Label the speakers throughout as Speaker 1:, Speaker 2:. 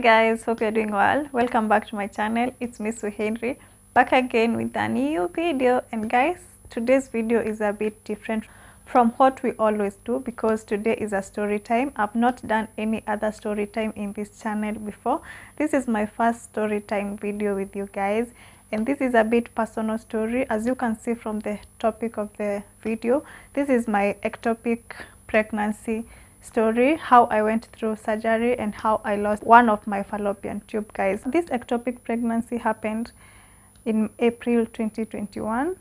Speaker 1: Guys, hope you're doing well. Welcome back to my channel. It's Miss Henry back again with a new video. And guys, today's video is a bit different from what we always do because today is a story time. I've not done any other story time in this channel before. This is my first story time video with you guys, and this is a bit personal story. As you can see from the topic of the video, this is my ectopic pregnancy story, how I went through surgery and how I lost one of my fallopian tube, guys. This ectopic pregnancy happened in April 2021.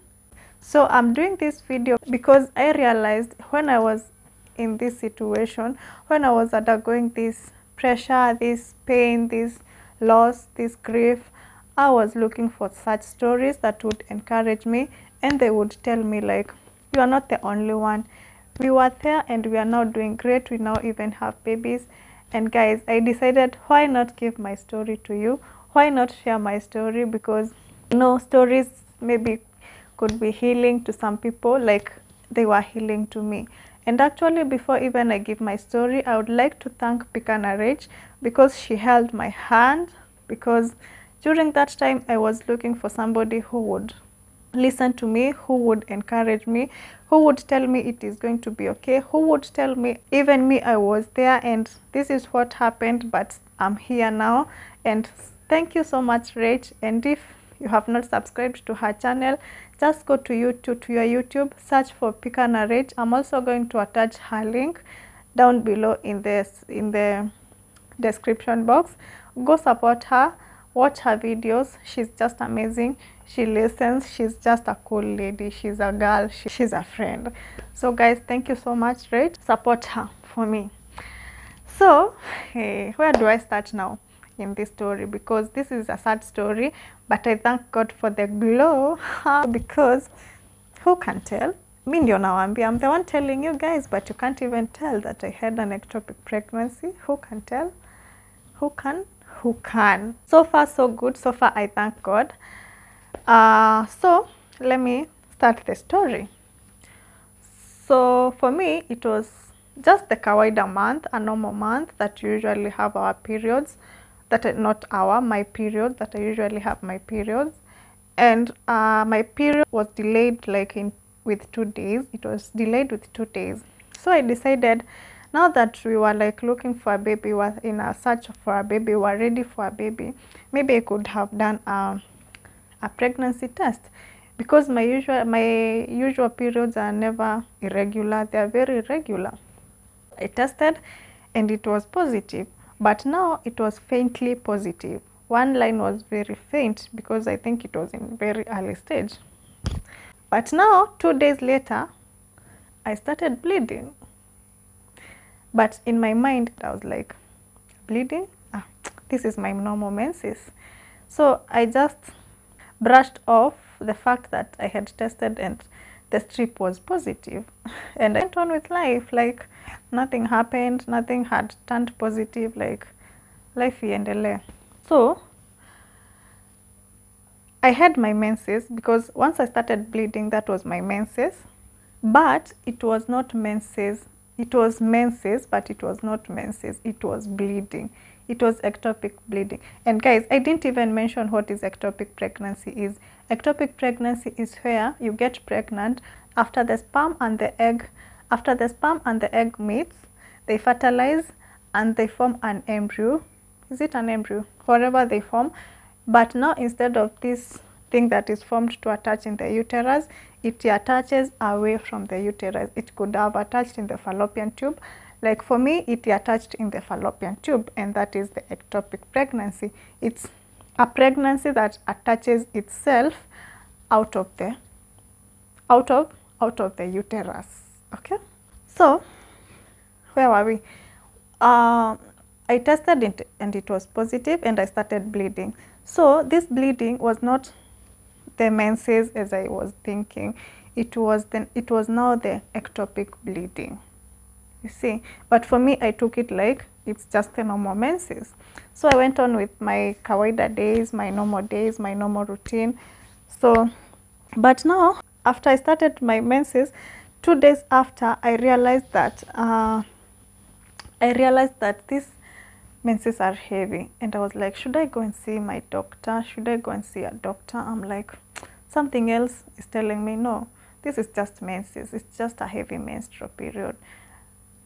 Speaker 1: So I'm doing this video because I realized when I was in this situation, when I was undergoing this pressure, this pain, this loss, this grief, I was looking for such stories that would encourage me, and they would tell me like, you are not the only one. We were there and we are now doing great. We now even have babies. And guys, I decided, why not give my story to you? Why not share my story? Because you know, stories maybe could be healing to some people like they were healing to me. And actually, before even I give my story, I would like to thank Picanarage because she held my hand, because during that time I was looking for somebody who would listen to me, who would encourage me, who would tell me it is going to be okay, who would tell me, even me, I was there and this is what happened, but I'm here now. And thank you so much, Rach. And if you have not subscribed to her channel, just go to your YouTube, search for Picanarage. I'm also going to attach her link down below in the description box. Go support her, watch her videos. She's just amazing. She listens. She's just a cool lady. She's a girl. She's a friend. So guys, thank you so much, right? Support her for me. So hey, where do I start now in this story? Because this is a sad story, but I thank God for the glow because who can tell? Me ndio nawambia, I'm the one telling you guys, but you can't even tell that I had an ectopic pregnancy. Who can tell? Who can? Who can? So far so good. So far I thank God. So let me start the story. So for me, it was just the kawaida month, a normal month that you usually have our periods, my period, that I usually have my periods. And my period was delayed with 2 days. It was delayed with 2 days. So I decided, now that we were like looking for a baby, we were in a search for a baby, we were ready for a baby, maybe I could have done a pregnancy test, because my usual periods are never irregular, they are very irregular. I tested and it was positive, but now it was faintly positive. One line was very faint because I think it was in very early stage. But now 2 days later, I started bleeding. But in my mind, I was like, bleeding? This is my normal menses. So I just brushed off the fact that I had tested and the strip was positive. And I went on with life, like nothing happened, nothing had turned positive, like life iendelee. So I had my menses, because once I started bleeding, that was my menses. But it was not menses. It was menses, but it was not menses. It was bleeding. It was ectopic bleeding. And guys, I didn't even mention what is ectopic pregnancy is. Ectopic pregnancy is where you get pregnant after the sperm and the egg. After the sperm and the egg meets, they fertilize and they form an embryo. Is it an embryo? Whatever they form. But now, instead of this thing that is formed to attach in the uterus, it attaches away from the uterus. It could have attached in the fallopian tube. Like for me, it attached in the fallopian tube, and that is the ectopic pregnancy. It's a pregnancy that attaches itself out of the uterus. Okay. So where were we? I tested it and it was positive, and I started bleeding. So this bleeding was not the menses as I was thinking. It was now the ectopic bleeding, you see. But for me, I took it like it's just a normal menses. So I went on with my kawaida days, my normal routine. So, but now after I started my menses, 2 days after, I realized that this menses are heavy, and I was like, should I go and see my doctor? Should I go and see a doctor? I'm like, something else is telling me, no, this is just menses. It's just a heavy menstrual period.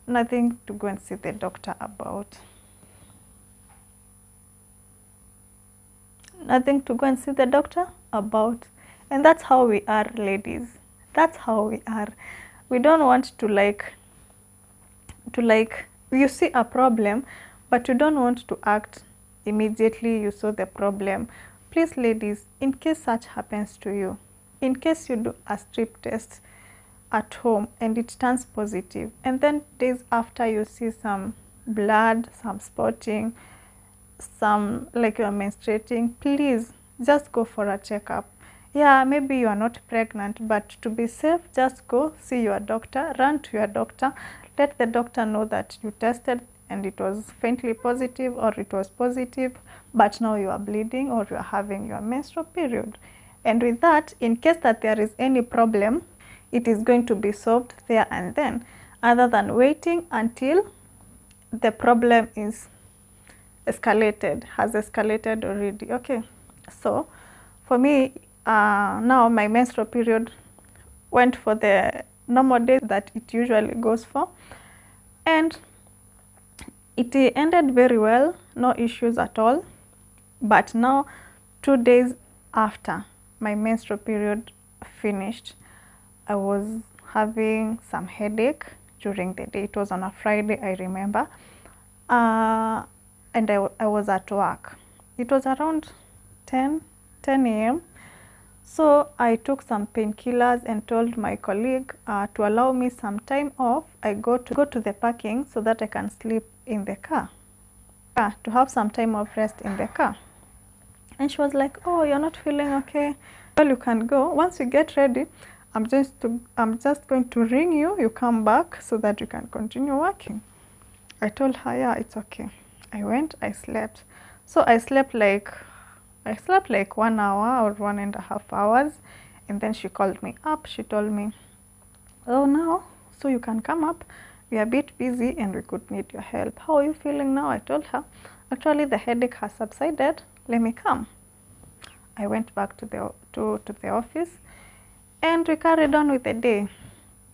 Speaker 1: Nothing to go and see the doctor about. Nothing to go and see the doctor about. And that's how we are, ladies. That's how we are. We don't want to you see a problem, but you don't want to act immediately you saw the problem. Please, ladies, in case such happens to you, in case you do a strip test at home and it turns positive, and then days after you see some blood, some spotting, some like you are menstruating, please just go for a checkup. Yeah, maybe you are not pregnant, but to be safe, just go see your doctor, run to your doctor, let the doctor know that you tested and it was faintly positive or it was positive, but now you are bleeding or you are having your menstrual period. And with that, in case that there is any problem, it is going to be solved there and then, other than waiting until the problem is has escalated already. Okay, so for me, now my menstrual period went for the normal days that it usually goes for, and it ended very well, no issues at all. But now 2 days after my menstrual period finished, I was having some headache during the day. It was on a Friday, I remember, and I was at work. It was around 10 a.m. So I took some painkillers and told my colleague to allow me some time off. I go to the parking so that I can sleep in the car, to have some time of rest in the car. And she was like, oh, you're not feeling okay? Well, you can go. Once you get ready, I'm just going to ring you. You come back so that you can continue working. I told her, yeah, it's okay. I went, I slept. So I slept like 1 hour or 1.5 hours, and then she called me up. She told me, oh, now, so you can come up. We are a bit busy and we could need your help. How are you feeling now? I told her, actually the headache has subsided. Let me come. I went back to the office and we carried on with the day.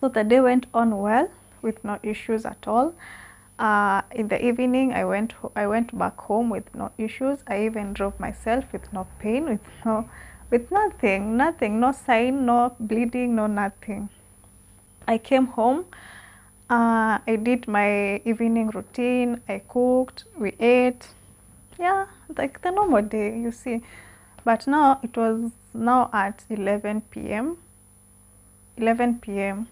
Speaker 1: So the day went on well with no issues at all. In the evening, I went back home with no issues. I even drove myself with no pain, with nothing, no sign, no bleeding, no nothing. I came home. I did my evening routine. I cooked. We ate. Yeah, like the normal day, you see. But now it was now at 11 p.m. 11 p.m.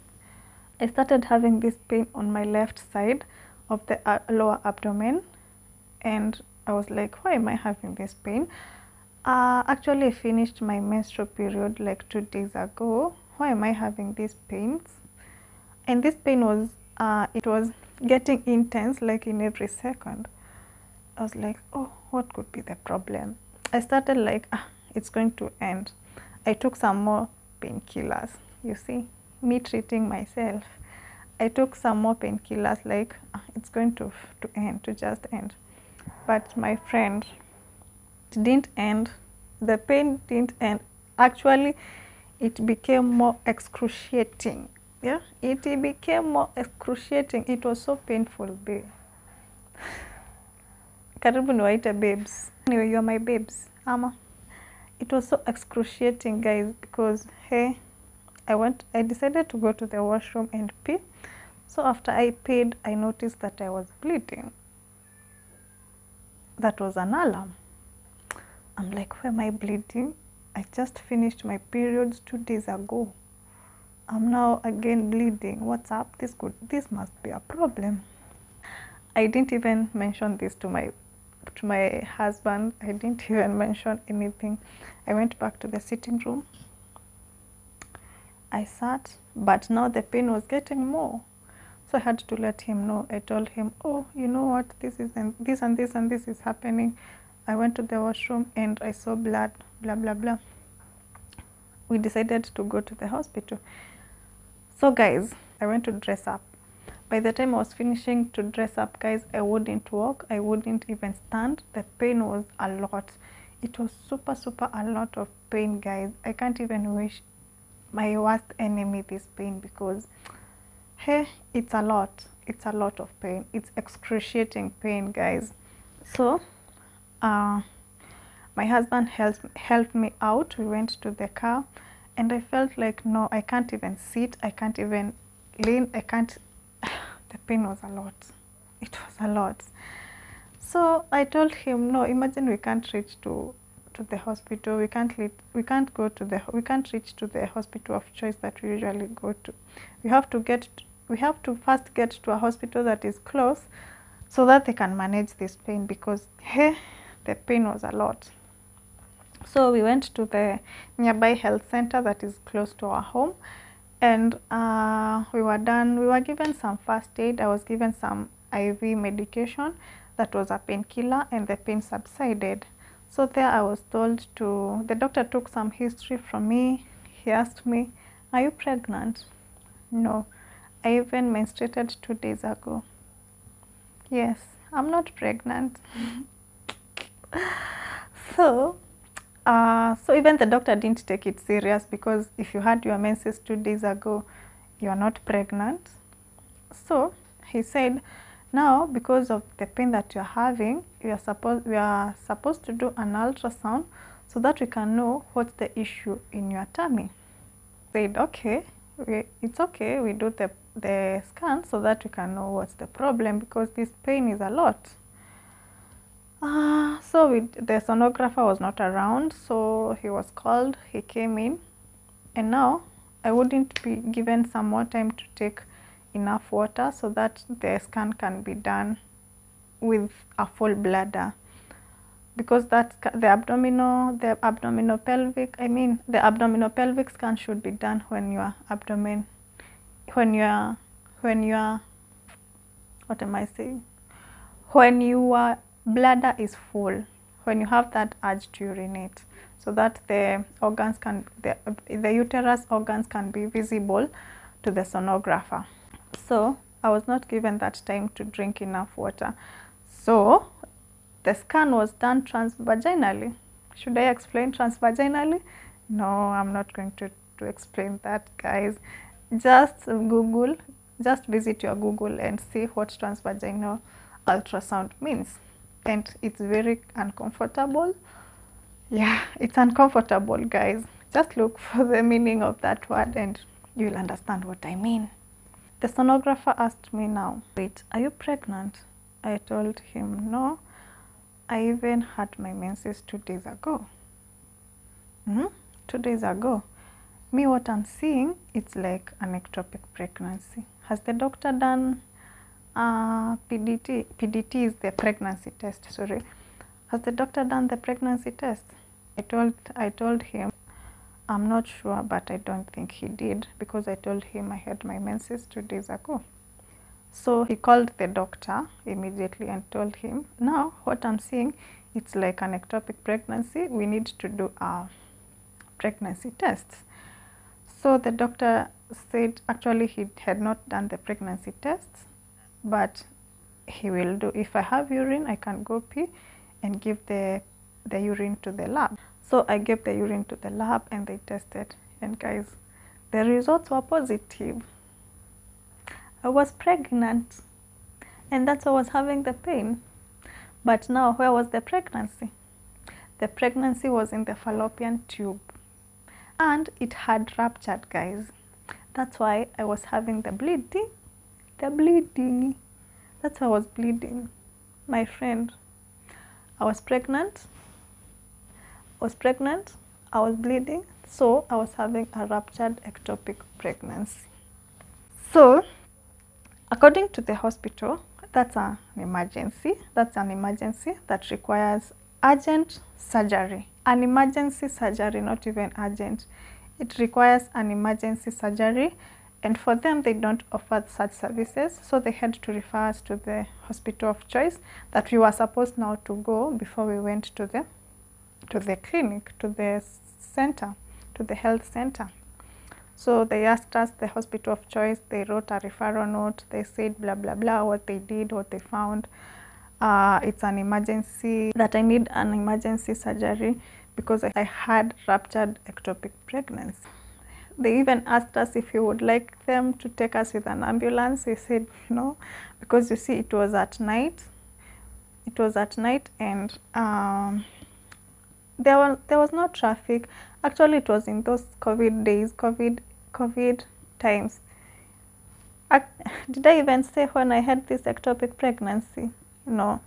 Speaker 1: I started having this pain on my left side of the lower abdomen, and I was like, why am I having this pain? Actually, I finished my menstrual period like 2 days ago. Why am I having these pains? And this pain was, it was getting intense, like in every second. I was like, oh, what could be the problem? I started like, it's going to end. I took some more painkillers, you see, me treating myself. I took some more painkillers, like it's going to just end. But my friend, it didn't end. The pain didn't end. Actually, it became more excruciating. Yeah, it became more excruciating. It was so painful, babe. Karibu niwaite babes. Anyway, you're my babes. Ama. It was so excruciating, guys, because hey, I decided to go to the washroom and pee. So after I peed, I noticed that I was bleeding. That was an alarm. I'm like, why am I bleeding? I just finished my periods 2 days ago. I'm now again bleeding. What's up? This must be a problem. I didn't even mention this to my husband. I didn't even mention anything. I went back to the sitting room. I sat, but now the pain was getting more. So I had to let him know. I told him, oh, you know what, this and this is happening. I went to the washroom and I saw blood, blah, blah, blah. We decided to go to the hospital. So guys, I went to dress up. By the time I was finishing to dress up, guys, I wouldn't walk, I wouldn't even stand. The pain was a lot. It was super a lot of pain, guys. I can't even wish my worst enemy this pain, because hey, it's a lot of pain. It's excruciating pain, guys. So my husband helped me out. We went to the car, and I felt like, no, I can't even sit, I can't even lean, I can't. The pain was a lot. It was a lot. So I told him, no, imagine we can't reach to the hospital. We can't reach to the hospital of choice that we usually go to. We have to first get to a hospital that is close, so that they can manage this pain, because hey, the pain was a lot. So we went to the nearby health center that is close to our home, and we were given some first aid. I was given some IV medication that was a painkiller, and the pain subsided. So there I was told the doctor took some history from me. He asked me, are you pregnant? No, I even menstruated 2 days ago. Yes, I'm not pregnant. So even the doctor didn't take it serious, because if you had your menses 2 days ago, you are not pregnant. So he said, now because of the pain that you're having, we are supposed to do an ultrasound, so that we can know what's the issue in your tummy. I said, okay, it's okay, we do the scan so that we can know what's the problem, because this pain is a lot. So the sonographer was not around, so he was called, he came in, and now I wouldn't be given some more time to take enough water so that the scan can be done with a full bladder, because that's the abdominal pelvic scan should be done when your abdomen, when your bladder is full, when you have that urge to urinate, so that the organs can, the uterus organs can be visible to the sonographer. So I was not given that time to drink enough water. So the scan was done transvaginally. Should I explain transvaginally? No, I'm not going to explain that, guys. Just Google, just visit your Google and see what transvaginal ultrasound means. And it's very uncomfortable. Yeah, it's uncomfortable, guys. Just look for the meaning of that word and you'll understand what I mean. The sonographer asked me now, wait, are you pregnant? I told him, no, I even had my menses 2 days ago. 2 days ago. Me, what I'm seeing, it's like an ectopic pregnancy. Has the doctor done PDT? PDT is the pregnancy test, sorry. Has the doctor done the pregnancy test? I told him, I'm not sure, but I don't think he did, because I told him I had my menses 2 days ago. So he called the doctor immediately and told him, now what I'm seeing, it's like an ectopic pregnancy. We need to do a pregnancy test. So the doctor said actually he had not done the pregnancy tests, but he will do. If I have urine, I can go pee and give the urine to the lab. So I gave the urine to the lab and they tested, and guys, the results were positive. I was pregnant, and that's why I was having the pain. But now, where was the pregnancy? The pregnancy was in the fallopian tube, and it had ruptured, guys. That's why I was having the bleeding. That's why I was bleeding. My friend, I was pregnant, I was bleeding, so I was having a ruptured ectopic pregnancy. So, according to the hospital, that's an emergency. That's an emergency that requires urgent surgery. An emergency surgery, not even urgent. It requires an emergency surgery, and for them, they don't offer such services, so they had to refer us to the hospital of choice that we were supposed now to go before we went to the clinic, to the center, to the health center. So they asked us the hospital of choice, they wrote a referral note, they said blah blah blah, what they did, what they found. It's an emergency, that I need an emergency surgery because I had ruptured ectopic pregnancy. They even asked us if we would like them to take us with an ambulance. We said no, because you see it was at night. It was at night, and there was no traffic. Actually, it was in those COVID days, COVID times. Did I even say when I had this ectopic pregnancy? No,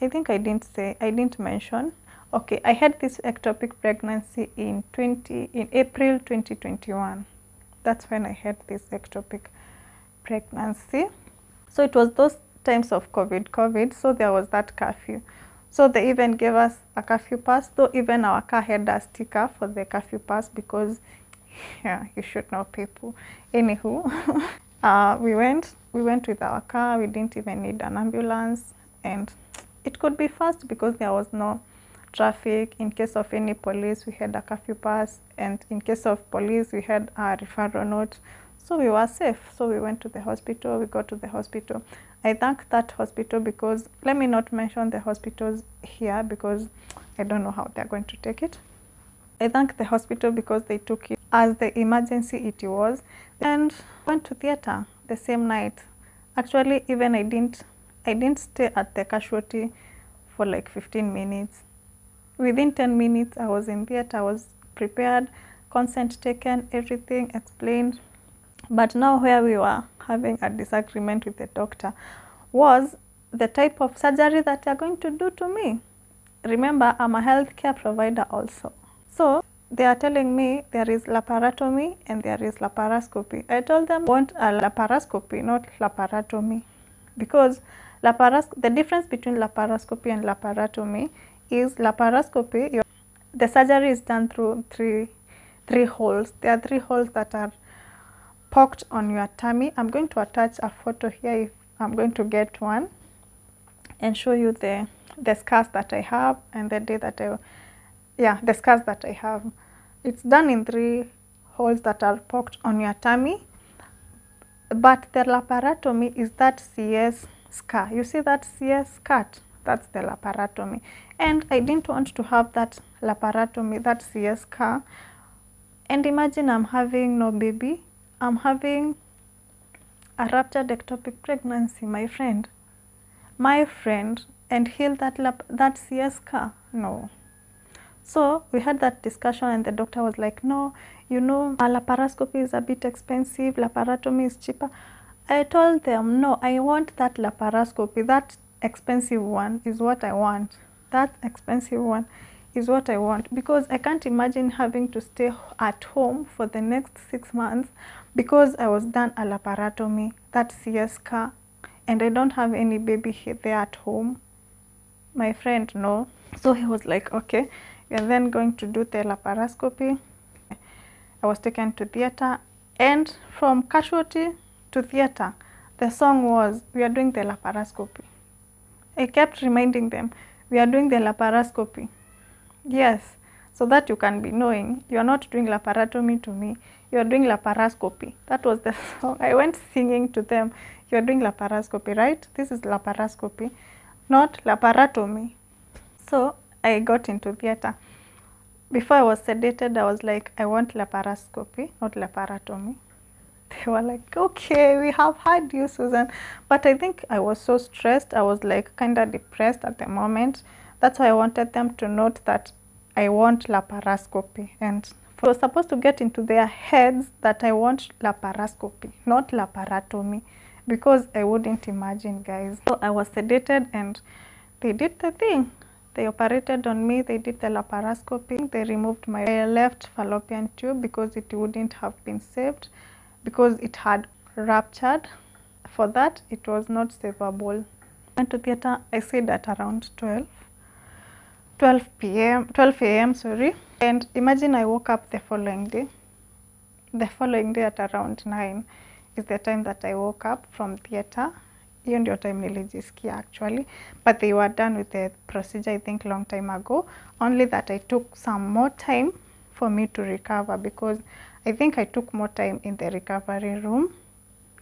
Speaker 1: I think I didn't say. I didn't mention. Okay, I had this ectopic pregnancy in April 2021. That's when I had this ectopic pregnancy. So it was those times of COVID, so there was that curfew. So they even gave us a curfew pass, though even our car had a sticker for the curfew pass because, yeah, you should know people. Anywho, we went with our car. We didn't even need an ambulance, and it could be fast because there was no traffic. In case of any police, we had a curfew pass, and in case of police, we had a referral note. So we were safe. So we went to the hospital. We got to the hospital. I thank that hospital because, let me not mention the hospitals here because I don't know how they're going to take it. I thank the hospital because they took it as the emergency it was, and went to theater the same night. Actually, even I didn't stay at the casualty for like 15 minutes. Within 10 minutes, I was in theater. I was prepared, consent taken, everything explained. But now where we were having a disagreement with the doctor was the type of surgery that they are going to do to me. Remember, I'm a healthcare provider also. So they are telling me there is laparotomy and there is laparoscopy. I told them I want a laparoscopy, not laparotomy, because the difference between laparoscopy and laparotomy is laparoscopy, the surgery is done through three holes. There are 3 holes that are poked on your tummy. I'm going to attach a photo here if I'm going to get one and show you the scars that I have and the day that the scars that I have. It's done in 3 holes that are poked on your tummy, but the laparotomy is that CS scar. You see that CS cut? That's the laparotomy. And I didn't want to have that laparotomy, that CS scar. And imagine I'm having no baby. I'm having a ruptured ectopic pregnancy, my friend, and heal that CS scar. No. So we had that discussion, and the doctor was like, no, you know, a laparoscopy is a bit expensive, laparotomy is cheaper. I told them, no, I want that laparoscopy, that expensive one is what I want. That expensive one is what I want, because I can't imagine having to stay at home for the next 6 months because I was done a laparotomy, that CS scar, and I don't have any baby there at home. My friend, no. So he was like, okay, you're then going to do the laparoscopy. I was taken to theater, and from casualty to theater, the song was, we are doing the laparoscopy. I kept reminding them, we are doing the laparoscopy. Yes, so that you can be knowing you are not doing laparotomy to me, you are doing laparoscopy. That was the song. I went singing to them, you are doing laparoscopy, right? This is laparoscopy, not laparotomy. So I got into theater. Before I was sedated, I was like, I want laparoscopy, not laparotomy. They were like, okay, we have heard you, Susan. But I think I was so stressed. I was like kind of depressed at the moment. That's why I wanted them to note that I want laparoscopy. And I was supposed to get into their heads that I want laparoscopy, not laparotomy, because I wouldn't imagine, guys. So I was sedated, and they did the thing. They operated on me, they did the laparoscopy, they removed my left fallopian tube because it wouldn't have been saved, because it had ruptured. For that, it was not savable. I went to theater, I stayed at around 12 a.m. sorry. And imagine I woke up the following day. The following day at around 9 is the time that I woke up from theater. Hiyo ndio time nilijisikia actually, but they were done with the procedure I think long time ago, only that I took some more time for me to recover because I think I took more time in the recovery room.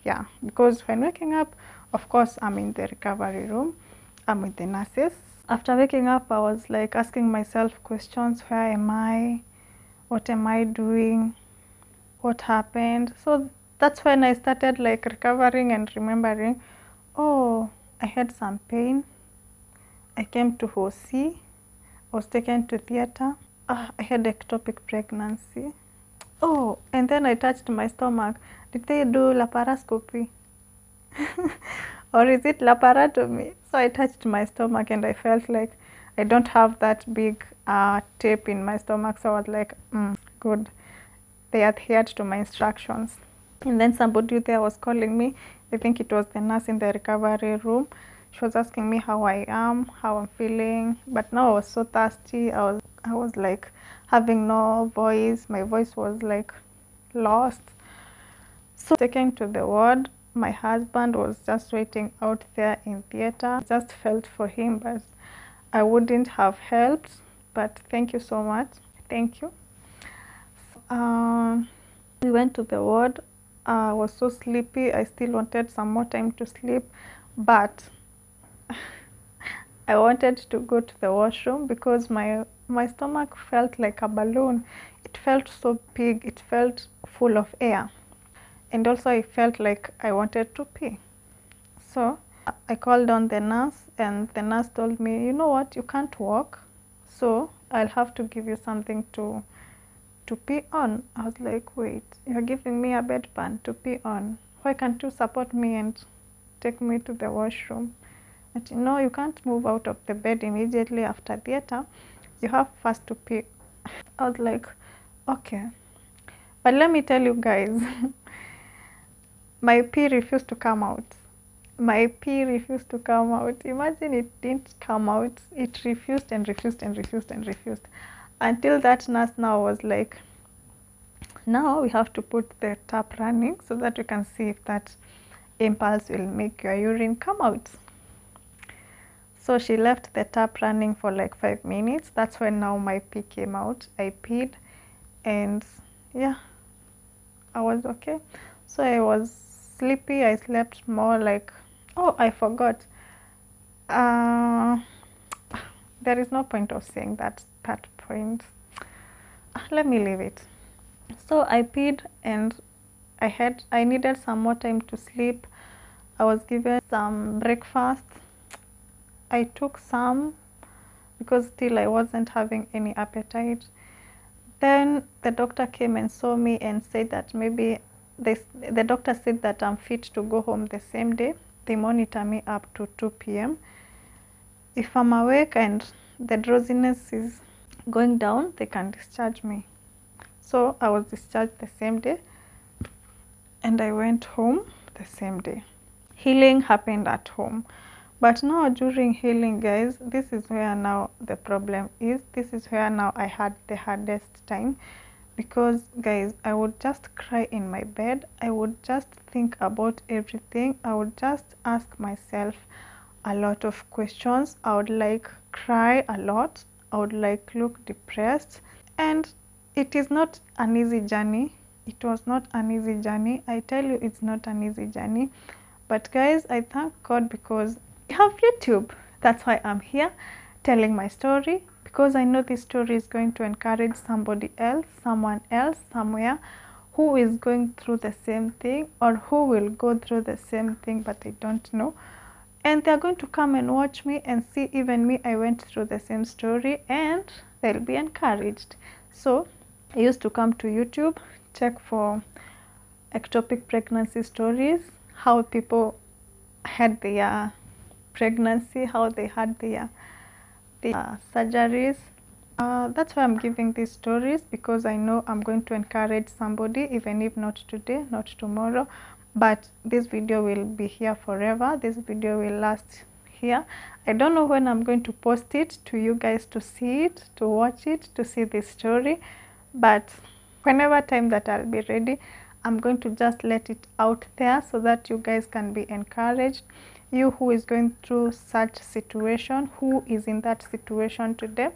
Speaker 1: Yeah, because when waking up, of course, I'm in the recovery room. I'm with the nurses. After waking up, I was like asking myself questions. Where am I? What am I doing? What happened? So that's when I started like recovering and remembering, oh, I had some pain. I came to OC. I was taken to theater. I had ectopic pregnancy. Oh, and then I touched my stomach. Did they do laparoscopy? Or is it laparotomy? So I touched my stomach and I felt like I don't have that big tape in my stomach. So I was like, good. They adhered to my instructions. And then somebody there was calling me. I think it was the nurse in the recovery room. She was asking me how I am, how I'm feeling. But now I was so thirsty. I was like having no voice. My voice was like lost. So taken to the ward. My husband was just waiting out there in theater. I just felt for him, but I wouldn't have helped. But thank you so much. Thank you. We went to the ward. I was so sleepy. I still wanted some more time to sleep, but I wanted to go to the washroom because my stomach felt like a balloon. It felt so big. It felt full of air. And also I felt like I wanted to pee. So I called on the nurse, and the nurse told me, you know what, you can't walk, so I'll have to give you something to pee on. I was like, wait, you're giving me a bedpan to pee on. Why can't you support me and take me to the washroom? And no, you can't move out of the bed immediately after theater. You have first to pee. I was like, okay. But let me tell you guys, my pee refused to come out. My pee refused to come out. Imagine it didn't come out. It refused and refused and refused and refused. Until that nurse now was like, now we have to put the tap running so that you can see if that impulse will make your urine come out. So she left the tap running for like 5 minutes. That's when now my pee came out. I peed and yeah, I was okay. So I was sleepy. I slept more like, oh, I forgot. There is no point of saying that point. Let me leave it. So I peed and I needed some more time to sleep. I was given some breakfast. I took some because still I wasn't having any appetite. Then the doctor came and saw me and said that maybe the doctor said that I'm fit to go home the same day. They monitor me up to 2 p.m. If I'm awake and the drowsiness is going down, they can discharge me. So I was discharged the same day and I went home the same day. Healing happened at home. But now during healing, guys, this is where now the problem is. This is where now I had the hardest time. Because, guys, I would just cry in my bed. I would just think about everything. I would just ask myself a lot of questions. I would like cry a lot. I would like look depressed. And it is not an easy journey. It was not an easy journey. I tell you, it's not an easy journey. But guys, I thank God because I have YouTube. That's why I'm here telling my story, because I know this story is going to encourage somebody else, someone else, somewhere who is going through the same thing or who will go through the same thing, but I don't know. And they're going to come and watch me and see even me, I went through the same story, and they'll be encouraged. So I used to come to YouTube, check for ectopic pregnancy stories, how people had their pregnancy, how they had their surgeries. That's why I'm giving these stories, because I know I'm going to encourage somebody, even if not today, not tomorrow, but this video will be here forever. This video will last here. I don't know when I'm going to post it to you guys to see it, to watch it, to see this story, but whenever time that I'll be ready, I'm going to just let it out there so that you guys can be encouraged. You who is going through such situation, who is in that situation today,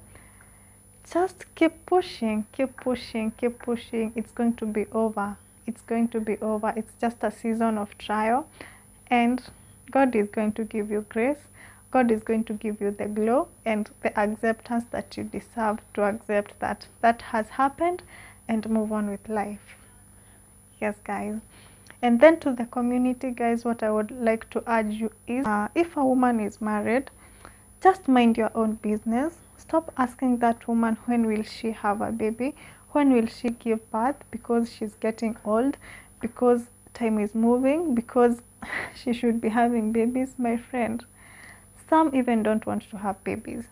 Speaker 1: just keep pushing, keep pushing, keep pushing. It's going to be over. It's going to be over. It's just a season of trial, and God is going to give you grace. God is going to give you the glow and the acceptance that you deserve, to accept that that has happened and move on with life. Yes, guys. And then to the community, guys, what I would like to urge you is, if a woman is married, just mind your own business. Stop asking that woman when will she have a baby, when will she give birth, because she's getting old, because time is moving, because she should be having babies. My friend, some even don't want to have babies.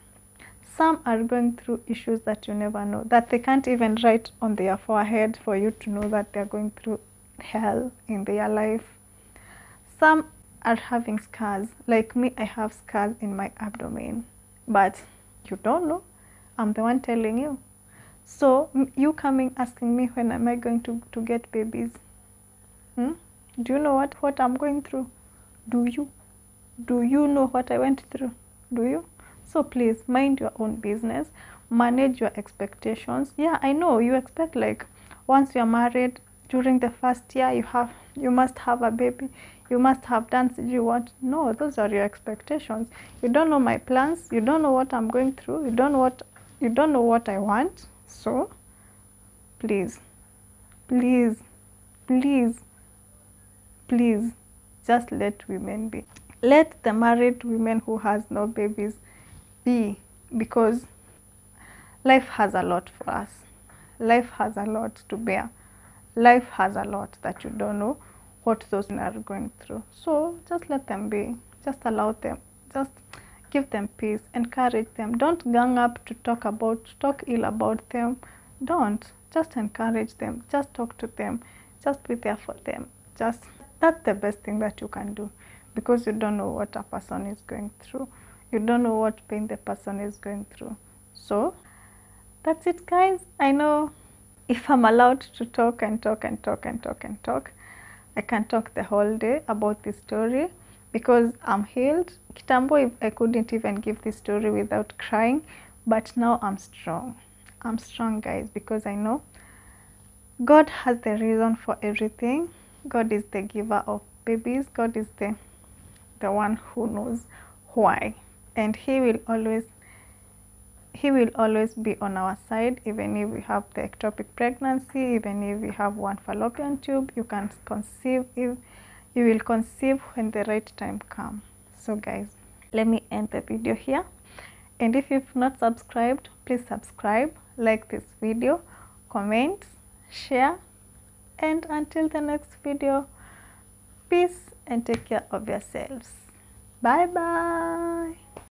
Speaker 1: Some are going through issues that you never know, that they can't even write on their forehead for you to know that they're going through hell in their life. Some are having scars. Like me, I have scars in my abdomen, but you don't know. I'm the one telling you. So you coming asking me when am I going to get babies? Do you know what I'm going through? Do you know what I went through? Do you? So please mind your own business, manage your expectations. Yeah, I know you expect, like, once you're married, during the first year you must have a baby, you must have done what. No, those are your expectations. You don't know my plans, you don't know what I'm going through, you don't know what I want. So please, please, please, please, just let women be. Let the married women who has no babies be, because life has a lot for us. Life has a lot to bear. Life has a lot that you don't know what those men are going through. So just let them be. Just allow them. Just give them peace. Encourage them. Don't gang up to talk ill about them. Don't. Just encourage them. Just talk to them. Just be there for them. That's the best thing that you can do, because you don't know what a person is going through. You don't know what pain the person is going through. So that's it, guys. I know if I'm allowed to talk and talk and talk and talk and talk, I can talk the whole day about this story, because I'm healed. Kitambo, I couldn't even give this story without crying, but now I'm strong. I'm strong, guys, because I know God has the reason for everything. God is the giver of babies. God is the one who knows why, and He will always be on our side. Even if we have the ectopic pregnancy, even if we have one fallopian tube, you can conceive. If you will conceive when the right time comes. So guys, let me end the video here, and if you've not subscribed, please subscribe, like this video, comment, share, and until the next video, peace and take care of yourselves. Bye bye.